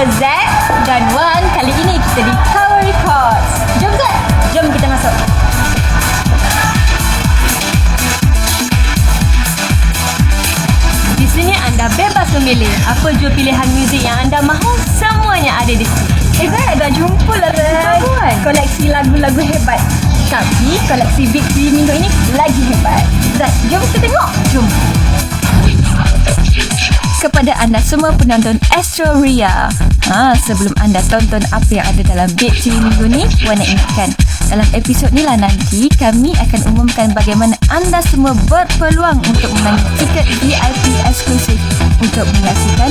bersama Zack dan Wan. Kali ini kita di Tower Records. Jom Zack, jom kita masuk. Di sini anda bebas memilih apa jua pilihan muzik yang anda mahu. Semuanya ada di sini. Zack, dah jumpa lah Zack. Koleksi lagu-lagu hebat. Tapi koleksi Big 3 minggu ini lagi hebat. Zack, jom kita tengok. Jom. Kepada anda semua penonton Astro Ria, sebelum anda tonton apa yang ada dalam Big 3 minggu ni, Wan nak ingatkan, dalam episod ni lah nanti kami akan umumkan bagaimana anda semua berpeluang untuk menang tiket VIP eksklusif untuk menyaksikan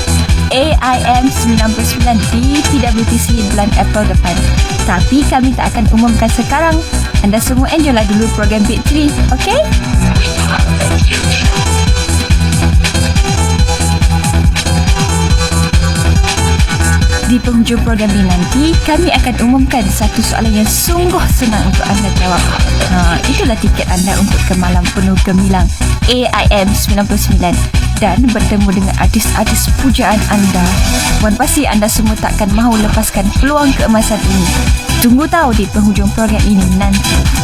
AIM 99 di PWTC bulan April depan. Tapi kami tak akan umumkan sekarang. Anda semua enjoy lah dulu program Big 3, okey? Di penghujung program ini nanti, kami akan umumkan satu soalan yang sungguh senang untuk anda jawab. Itulah tiket anda untuk ke malam penuh gemilang AIM 99 dan bertemu dengan artis-artis pujaan anda. Wan pasti anda semua takkan mahu lepaskan peluang keemasan ini. Tunggu tahu di penghujung program ini nanti.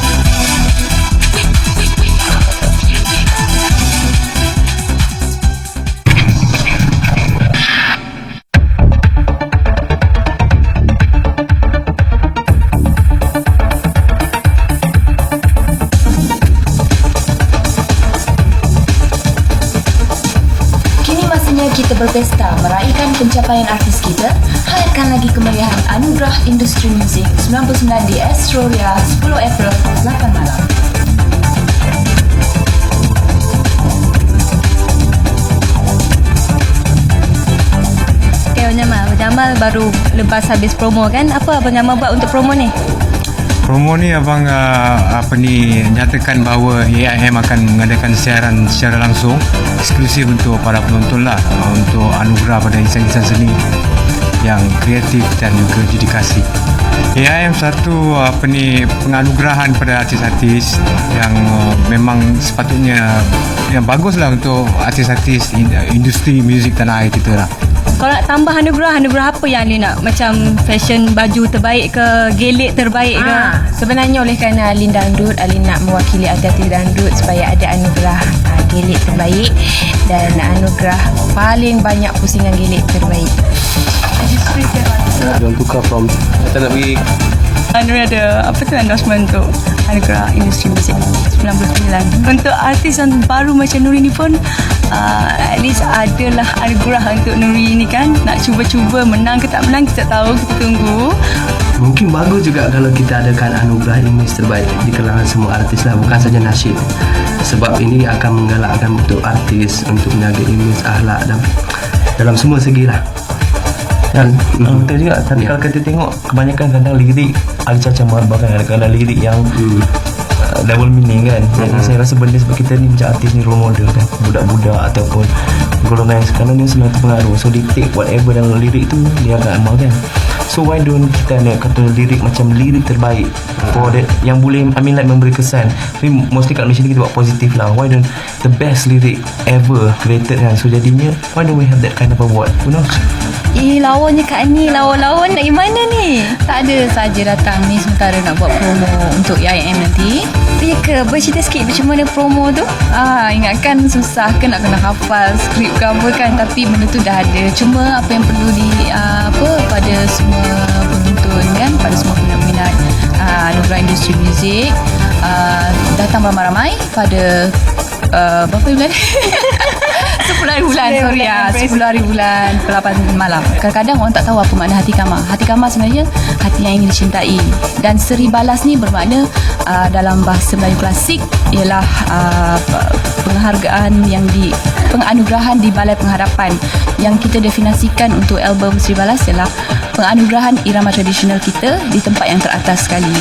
Kita berpesta meraihkan pencapaian artis kita. Hayatkan lagi kemeriahan Anugerah Industri Muzik 99 di Astro Ria 10 April 8 malam. Okay, Abang Jamal baru lepas habis promo kan? Apa Abang Jamal buat untuk promo ni? Promo ni abang nyatakan bahawa AIM akan mengadakan siaran secara langsung eksklusif untuk para penonton lah, untuk anugerah pada insan-insan seni yang kreatif dan juga dedikasi. AIM satu penganugerahan pada artis-artis yang memang sepatutnya yang baguslah untuk artis-artis industri muzik tanah air kita lah. Kalau nak tambah anugerah apa yang Ali nak? Macam fashion baju terbaik ke, gelik terbaik ke? Sebenarnya oleh kerana Alin dangdut, Alin nak mewakili artis dangdut supaya ada anugerah gelik terbaik dan anugerah paling banyak pusingan gelik terbaik. Don't tukar from kita nak pergi ada endorsement untuk anugerah industri muzik 99 untuk artis yang baru macam Nuri ni pun. At least adalah anugerah untuk Nuri ni kan. Nak cuba-cuba menang ke tak menang kita tahu, kita tunggu. Mungkin bagus juga kalau kita adakan anugerah image terbaik di kalangan semua artis lah, bukan saja nasyid. Sebab ini akan menggalakkan untuk artis untuk menjaga image, akhlak dan dalam semua segi lah. Dan betul juga. Tapi kalau kita tengok kebanyakan kadang lirik ada cacaman, bahkan kadang-kadang lirik yang double meaning kan. Saya rasa benda sebab kita ni macam artis ni role model kan, budak-budak ataupun golongan yang sekarang ni senang terpengaruh, so dia take whatever dalam lirik tu dia akan amalkan. So why don't kita nak kata lirik macam lirik terbaik for that, yang boleh memberi kesan. Tapi mostly kat Malaysia ni kita buat positif lah. Why don't the best lyric ever created kan. So jadinya why don't we have that kind of award? Who knows? Lawannya Kak Ni, lawan nak gimana ni? Tak ada saja datang ni sementara nak buat promo untuk AIM nanti. Ya ke? Bercerita sikit macam mana promo tu? Ingatkan susah ke nak kena hafal skrip ke apa kan, tapi benda tu dah ada. Cuma apa yang perlu pada semua penonton kan, pada semua peminat anugerah industri muzik, datang ramai-ramai pada berapa bulan? 10 hari bulan 10 hari bulan 8 malam. Kadang-kadang orang tak tahu apa makna hati kamar. Hati kamar sebenarnya hati yang ingin dicintai. Dan seri balas ni bermakna dalam bahasa Melayu klasik ialah penghargaan penganugerahan di Balai Pengharapan. Yang kita definisikan untuk album Seri Balas ialah penganugerahan irama tradisional kita di tempat yang teratas sekali.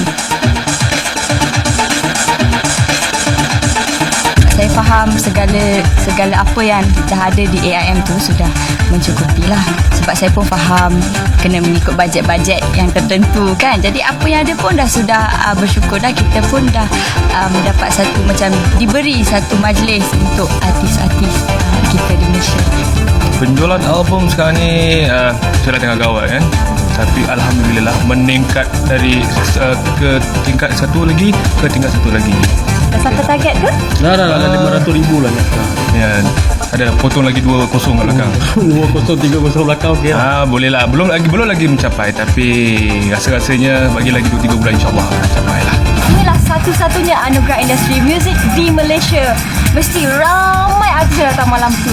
Saya faham segala apa yang dah ada di AIM tu sudah mencukupi lah. Sebab saya pun faham kena mengikut bajet-bajet yang tertentu kan. Jadi apa yang ada pun dah sudah bersyukur dah. Kita pun dah mendapat diberi satu majlis untuk artis-artis kita di Malaysia. Penjualan album sekarang ni saya tengah gawat kan. Tapi alhamdulillah meningkat dari ke tingkat satu lagi ke tingkat satu lagi. Dah sampai target ke? Dah 500,000 lah Ya, ada potong lagi 2 kosong kat belakang. 2-0-3-0 belakang okey lah. Boleh lah. Belum lagi mencapai, tapi rasa-rasanya bagi lagi 2-3 bulan insya-Allah akan capai lah. Inilah satu-satunya anugerah industri muzik di Malaysia. Mesti ramai artis yang datang malam tu.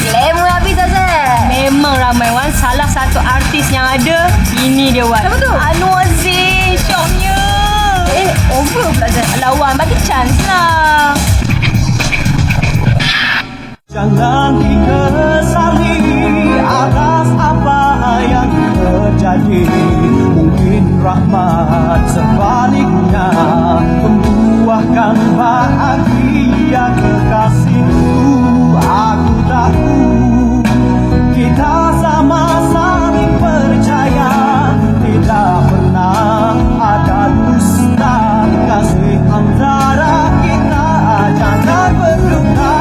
Glamour habis Azad. Memang ramai Wan. Salah satu artis yang ada, ini dia Wan. Siapa tu? Anwar Zain. Syoknya. Over pula Azad. Alah Wan, bagi chance lah. Jangan dikesali atas apa yang terjadi. Mungkin rahmat sebaliknya membuahkan bahagia kekasihku. Aku tahu kita sama saling percaya, tidak pernah ada dusta. Kasih antara kita jangan berduka.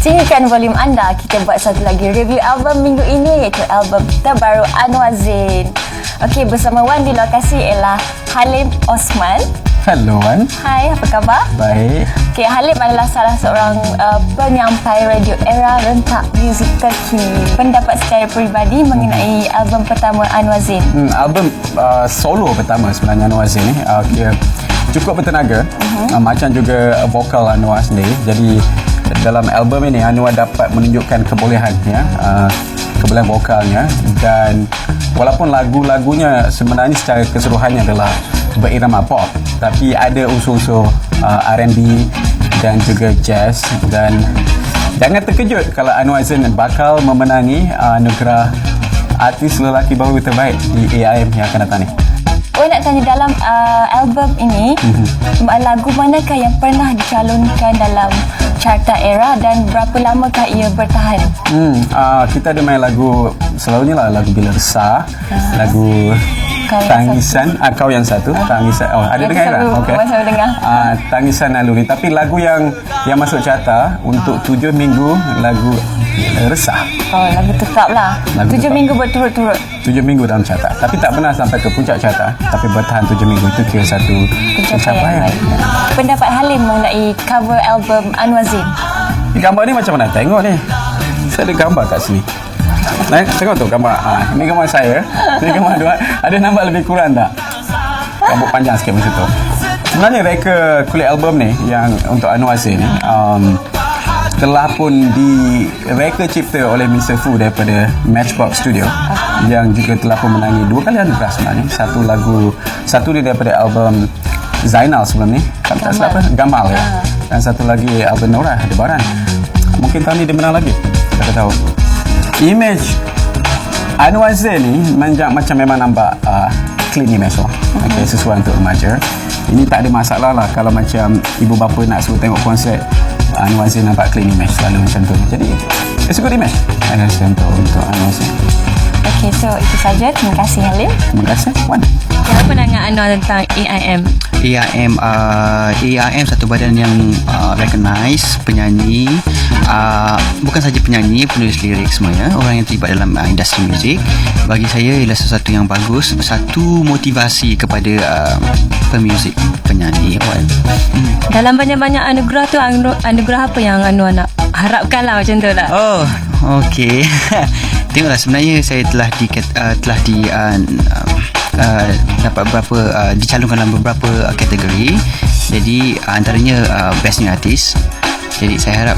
Tinggikan volume anda. Kita buat satu lagi review album minggu ini, iaitu album terbaru Anwar Zain. Okey, bersama Wan di lokasi ialah Halim Osman. Hello Wan. Hai, apa khabar? Baik. Okey, Halim adalah salah seorang penyampai radio era rentak muzik terkini. Pendapat secara peribadi mengenai album pertama Anwar Zain. Album solo pertama sebenarnya Anwar Zain ni. Cukup bertenaga. Macam juga vokal Anwar sendiri. Jadi dalam album ini Anwar dapat menunjukkan kebolehan kebolehan vokalnya, dan walaupun lagu-lagunya sebenarnya secara keseluruhannya adalah berirama pop, tapi ada unsur-unsur R&B dan juga jazz. Dan jangan terkejut kalau Anwar Zain bakal memenangi anugerah artis lelaki baru terbaik di AIM yang akan datang ni. Nak tanya, dalam album ini lagu manakah yang pernah dicalonkan dalam carta era dan berapa lamakah ia bertahan? Kita ada main lagu, selalunya lah lagu Bila Resah, lagu Tangisan, Kau Yang Satu, Tangisan. Oh, ada dengar tak? Okey. Saya dengar. Tangisan Naluri. Tapi lagu yang masuk carta untuk 7 minggu, lagu Resah. Oh, lagu tetap lah. 7 minggu berturut-turut. 7 minggu dalam carta. Tapi tak pernah sampai ke puncak carta, tapi bertahan 7 minggu. Itu kira satu pencapaian. Pendapat Halim mengenai cover album Anwar Zain. Gambar ni macam mana? Tengok ni. Saya ada gambar kat sini. Tengok tu gambar. Ini gambar saya. Ini gambar dua. Ada nampak lebih kurang tak? Rambut panjang sikit macam tu. Sebenarnya reka kulit album ni yang untuk Anwar Zain ni telah pun direka cipta oleh Mr. Fu daripada Matchbox Studio, yang juga telah pun menangi 2 kali anugerah sebenarnya. Satu dia daripada album Zainal sebelum ni, tak silap apa, Gamal ya. Dan satu lagi album Nora Debaran. Mungkin tahun ni dia menang lagi, tak tahu. Image Anwar Zain ni macam memang nampak clean image lah. Okay, sesuai untuk remaja. Ini tak ada masalah lah kalau macam ibu bapa nak suruh tengok konsert Anwar Zain nampak clean image, selalu macam tu. Jadi it's a good image untuk Anwar Zain. Okay, so itu saja. Terima kasih Halim. Terima kasih Wan. Apa pandangan Anwar tentang AIM? AIM satu badan yang recognize penyanyi, bukan saja penyanyi, penulis lirik semuanya, orang yang terlibat dalam industri muzik. Bagi saya ialah sesuatu yang bagus, satu motivasi kepada pemuzik, penyanyi. Dalam banyak-banyak anugerah tu, anugerah apa yang Anwar nak harapkan lah, macam tu lah. Oh, okey. Tengoklah, sebenarnya saya telah dapat beberapa dicalonkan dalam beberapa kategori. Jadi antaranya Best New Artist. Jadi saya harap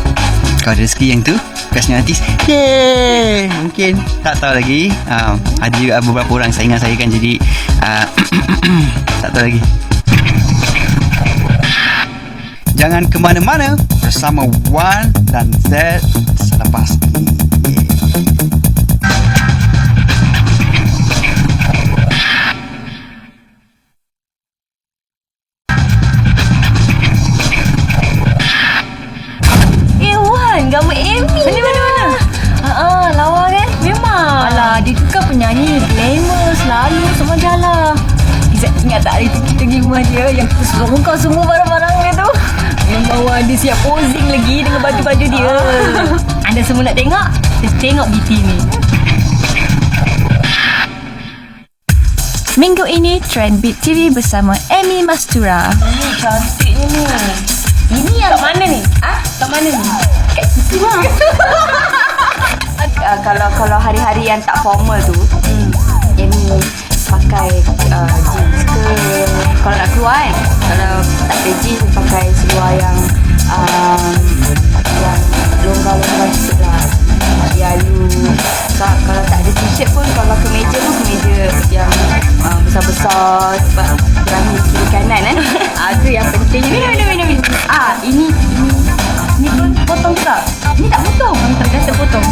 kalau ada rezeki yang tu Best New Artist, yeay, mungkin tak tahu lagi. Ada juga beberapa orang saingan saya kan, jadi tak tahu lagi. Jangan ke mana-mana, bersama Wan dan Z selepas ini. Gambar Amy. Ini mana-mana? Lawa kan? Memang. Alah, dia kan penyanyi glamour, selalu semua jalan. Ingat tak hari tu kita pergi rumah dia, yang kita selongkar semua barang-barang dia tu. Yang bawah dia siap posing lagi dengan baju-baju dia. Anda semua nak tengok? Kita tengok BT ni. Minggu ini Trend Beat TV bersama Amy Mastura. Ni cantiknya ni. Ini yang kat mana ni? Kat mana ni? Kat situ lah. Kalau hari-hari yang tak formal tu, Amy pakai jeans ke, kalau nak keluar kan. Kalau tak ada jeans, pakai seluar yang longgar-longgar sikit lah. Lalu kalau tak ada t-shirt pun, kalau kemeja pun kemeja yang besar-besar sebab berani kiri kanan kan. Itu yang penting. Minum. Ini pun potong tak? Ini tak potong. Dah terpotong.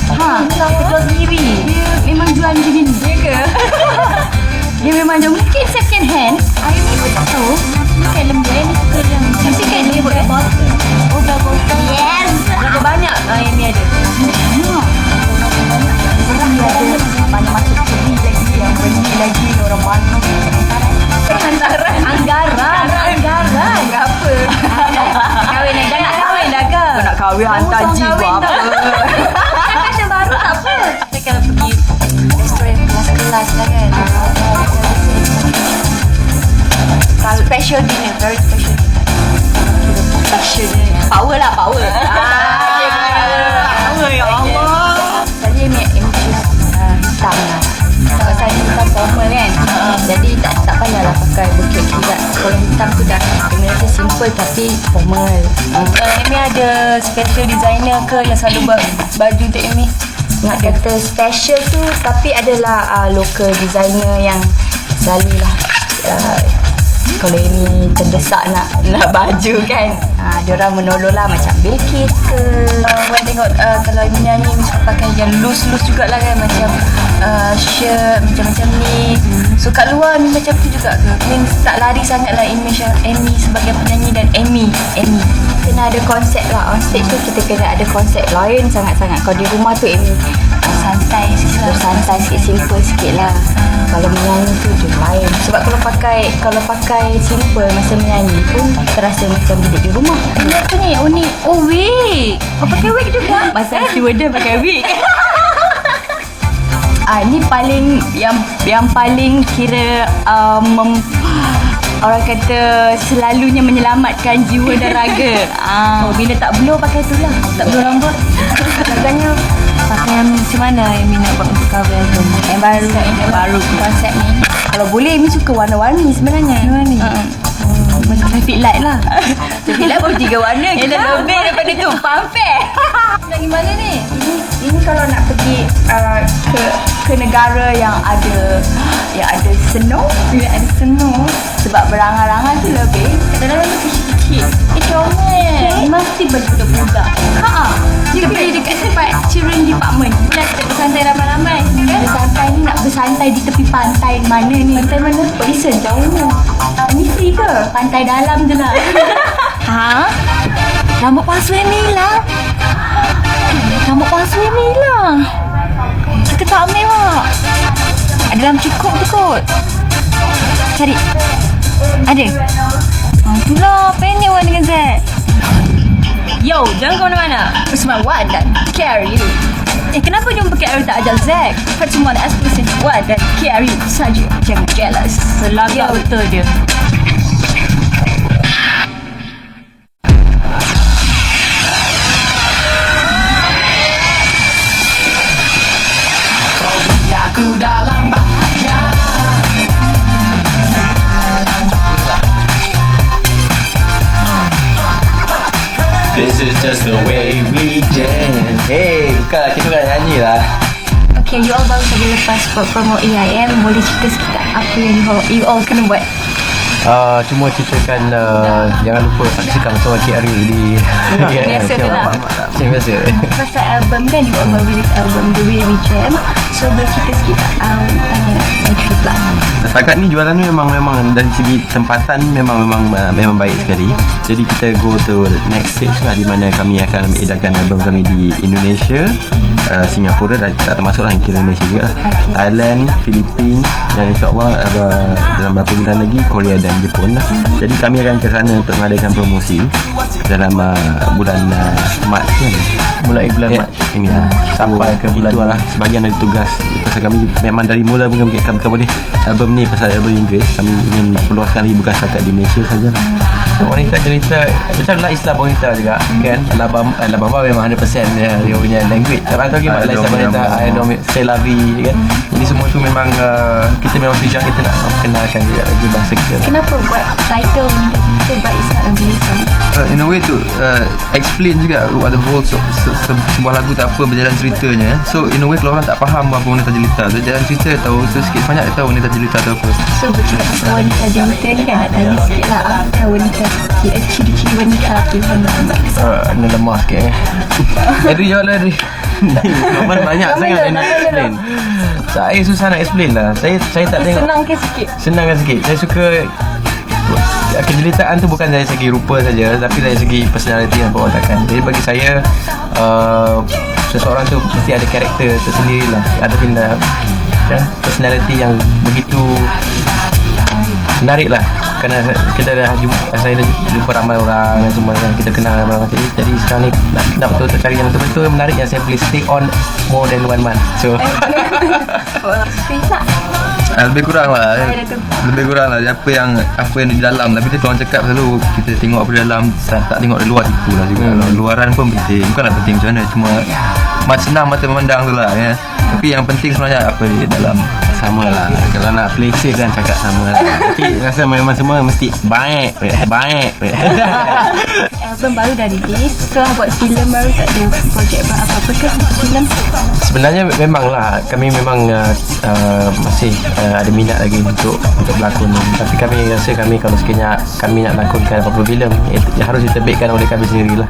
Kita jual sendiri. Dia memang jual macam ni. Ya ke? Dia memang jual mungkin second hand. Air ni pun tak tahu. Ni kan lembut. Ni suka yang cantik kan dia buat botol. Oh, botol. Yes. Berapa banyak air ni ada? Banyak masuk beli lagi, yang beli lagi orang mana anggaran apa kahwin dah, nak kahwin dah ke? Nak kahwin hantar jeep apa fashion baru tak apa. Kita kalau pergi restoran kelas-kelas lah kan, kalau special dinner, very special dinner, power lah, power ya Allah. Tadi Amy choose hitam lah. Sebab saya hitam formal kan. Jadi tak payahlah pakai bukit juga. Kalau hitam tu dah kena rasa simple tapi formal. Amy ada special designer ke yang selalu buat baju untuk Amy? Nak kata special tu, tapi adalah local designer yang selalu lah. Kalau Amy terdesak nak baju kan, diorang menolong lah, macam Bilkis ke. Buat tengok kalau Amy nyanyi, Amy suka pakai yang loose jugalah kan, macam shirt macam-macam ni. So kat luar Amy macam tu juga ke? Amy tak lari sangat lah Amy sebagai penyanyi dan Amy kena ada konsep lah. On stage tu kita kena ada konsep lain sangat-sangat. Kalau di rumah tu Amy santai sikit, simple sikit lah. Kalau menyanyi tu je lain. Sebab kalau pakai simple masa menyanyi pun terasa macam duduk di rumah. Ini apa ni? Wig. Pakai wig juga? Masa stewardess pakai wig. Ni paling yang paling kira orang kata selalunya menyelamatkan jiwa dan raga. Bila tak blow pakai tu lah. Tak blow rambut. Agaknya pakai yang macam mana yang Amy nak buat untuk cover album? Yang baru konsep ni. Kalau boleh Amy suka warna-warni sebenarnya. Warna-warni? Macam traffic light lah. Traffic light baru 3 warna. Yang dah lebih daripada tu. Pampir. Nak pergi mana ni? Ini kalau nak pergi ke negara yang ada snow. Bila ada snow, sebab berangan-angan tu lebih kadang-kadang tu kecil-kecil. Comel. Mesti budak-budak. Dia pergi dekat tempat children department. Bila kita bersantai ramai-ramai kan? Bersantai di tepi pantai mana ni? Pantai mana? Listen, jauh ni. Ni free ke? Pantai dalam je lah. Rambut palsu yang hilang. Rambut palsu yang hilang. Seketak mewah. Ada dalam cukup tu kot. Cari. Ada? Itulah pendek Wan dengan Z. Yo, jangan ke mana-mana. Usman Wan dan Carry You. Kenapa jumpa Carry tak ajak Zack? Pertemuan eksklusif Wan dan Carry saja. Jangan jealous. Selagak betul dia. Aku dalam bahaya. This is just the way we dance. Hey, bukan kita nak nyanyi lah. Okay, you all baru saja lepas promo AIM. Boleh cerita sikit apa yang you all kena buat? Cuma ceritakan jangan lupa saksikan bersama Cik Ari di Biasa tu lah. Macam biasa. Pasal album kan, you baru release album The Way We Jam. So bercerita sikit tanya Edri pula. Setakat ni jualan ni memang dari segi tempatan memang baik sekali. Jadi kita go to next stage lah, di mana kami akan edarkan album kami di Indonesia, Singapura, dan tak termasuk lah Indonesia juga lah. Thailand, Filipina, dan insyaAllah dalam beberapa bulan lagi Korea dan Jepun lah. Jadi kami akan ke sana untuk mengadakan promosi dalam bulan Mac kan? Mulai bulan Mac ini lah. Sampai ke bulan itu lah sebahagian dari tugas. Pasal kami memang dari mula pun kami boleh album ni, pasal album Inggeris kami ingin peluaskan lagi, bukan setakat di Malaysia saja lah. Wanita cerita macam lah Islam wanita juga kan. Alabama memang 100% dia punya language. Orang tahu gimana Islam wanita, I know c'est la vie kan. Jadi semua tu memang kita memang tujuan kita nak kenalkan dia lagi bahasa kita. Kenapa buat title kita But It's Not Ugly Song? In a way to explain juga what the whole sebuah lagu tak apa berjalan ceritanya. So in a way kalau orang tak faham apa wanita jelita tu, jalan cerita tahu, so sikit banyak dia tahu wanita jelita tu apa. So bercakap pasal wanita jelita ni kan, nak tanya sikit lah, apakah wanita, ciri-ciri wanita pilihan Muhammad? Ni lemah sikit Adri jawab lah Adri. Mana banyak sangat yang nak explain. Saya susah nak explain lah. Saya tak tengok. Senangkan sikit. Saya suka kejelitaan tu bukan dari segi rupa saja, tapi dari segi personality dan perwatakan. Jadi bagi saya seseorang tu mesti ada karakter tersendiri lah. Ada personality yang begitu menarik lah. Kerana kita saya dah jumpa ramai orang dan semua yang kita kenal ramai orang. Jadi sekarang ni nak betul-betul cari yang betul-betul menarik, yang saya boleh stay on more than 1 month. So lebih kurang lah apa yang di dalam. Tapi tu orang cakap selalu kita tengok apa di dalam, tak tengok dari luar situ lah juga. Luaran pun penting, bukanlah penting macam mana, cuma senang mata memandang tu lah ya. Tapi yang penting sebenarnya apa di dalam. Sama lah, kalau nak play safe kan cakap sama lah. Tapi rasa memang semua mesti baik. Album baru dah release, setelah buat filem baru, tak ada projek apa-apa ke filem? Sebenarnya memanglah kami memang masih ada minat lagi untuk berlakon ni. Tapi kami rasa kalau sekiranya kami nak lakonkan apa-apa filem, harus diterbitkan oleh kami sendirilah.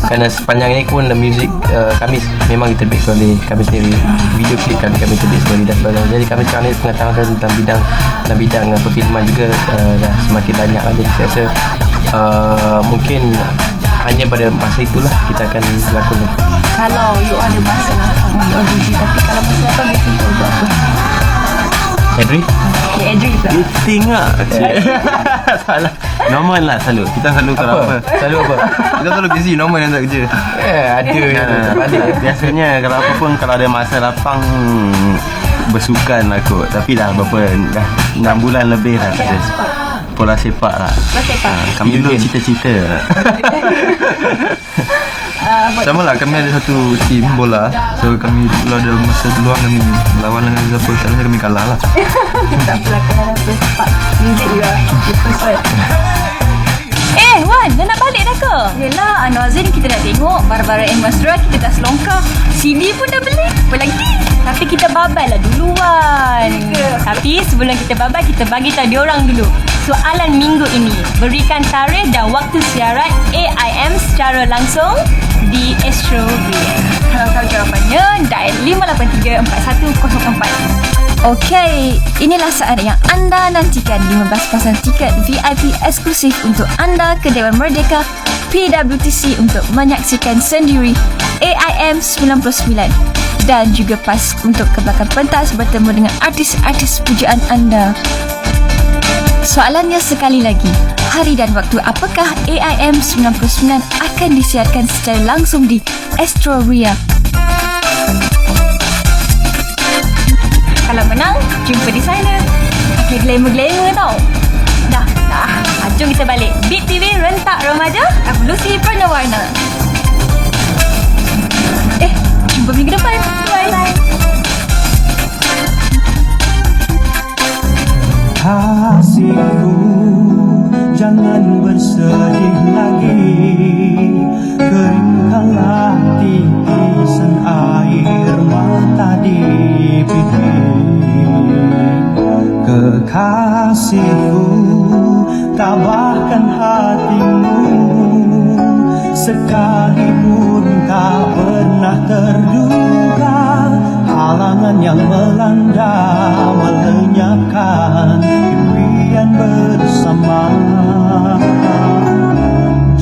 Kerana sepanjang ini pun muzik kami memang diterbitkan oleh kami sendiri. Video klip kami terbit sendiri dan sebagainya. Jadi kami sekarang ni tengah tangani dalam bidang perfilman juga, dah semakin banyak lah. Jadi saya rasa mungkin hanya pada masa itulah kita akan berlakon. Kalau you ada masa lapang you audition, tapi kalau masa lapang you think buat apa? Adri? Okay, Adri pula. Meeting lah. Salah. Normal lah selalu. Kita selalu kalau apa? Selalu apa? Kita selalu busy, normal yang tak kerja. Ada balik. Biasanya kalau apa pun, kalau ada masa lapang bersukan lah kot. Tapi dah 6 bulan lebih dah tak ada bola sepak lah. Kami dulu cita-cita. Sama lah, kami ada satu tim bola. So kami kalau ada masa luang kami lawan dengan siapa, selalunya kami kalah lah. Tak pula kalah apa, sepak muzik juga. Wan, dah nak balik dah ke? Yelah, Anwazin kita dah tengok, Barbara and Masra kita dah selongkar, CD pun dah beli, apa lagi? Tapi kita babai lah dulu Wan. Tapi sebelum kita babai, kita bagi tahu diorang dulu. Soalan minggu ini, berikan tarikh dan waktu siaran AIM secara langsung di Astro Ria. Kalau tahu jawapannya, dial 583-4104. Okey, inilah saat yang anda nantikan. 15 pasang tiket VIP eksklusif untuk anda ke Dewan Merdeka PWTC untuk menyaksikan sendiri AIM 99 dan juga pas untuk ke belakang pentas bertemu dengan artis-artis pujaan anda. Soalannya sekali lagi, hari dan waktu apakah AIM 99 akan disiarkan secara langsung di Astro Ria? Kalau menang, jumpa di sana. Okay, glamour-glamour tau. Dah. Jom kita balik. Big TV rentak remaja, evolusi Purnawarna. Jumpa minggu depan. Bye. Kasihku, jangan bersedih lagi. Keringkanlah titisan air mata di pipi. Kekasihku, tabahkan hatimu, sekalipun tak pernah terduga halangan yang melanda melenyapkan impian bersama.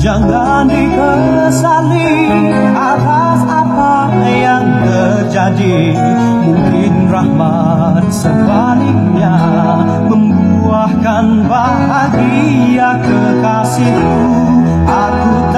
Jangan dikesali atas apa yang terjadi, mungkin rahmat sebaliknya membuahkan bahagia kekasihku. Aku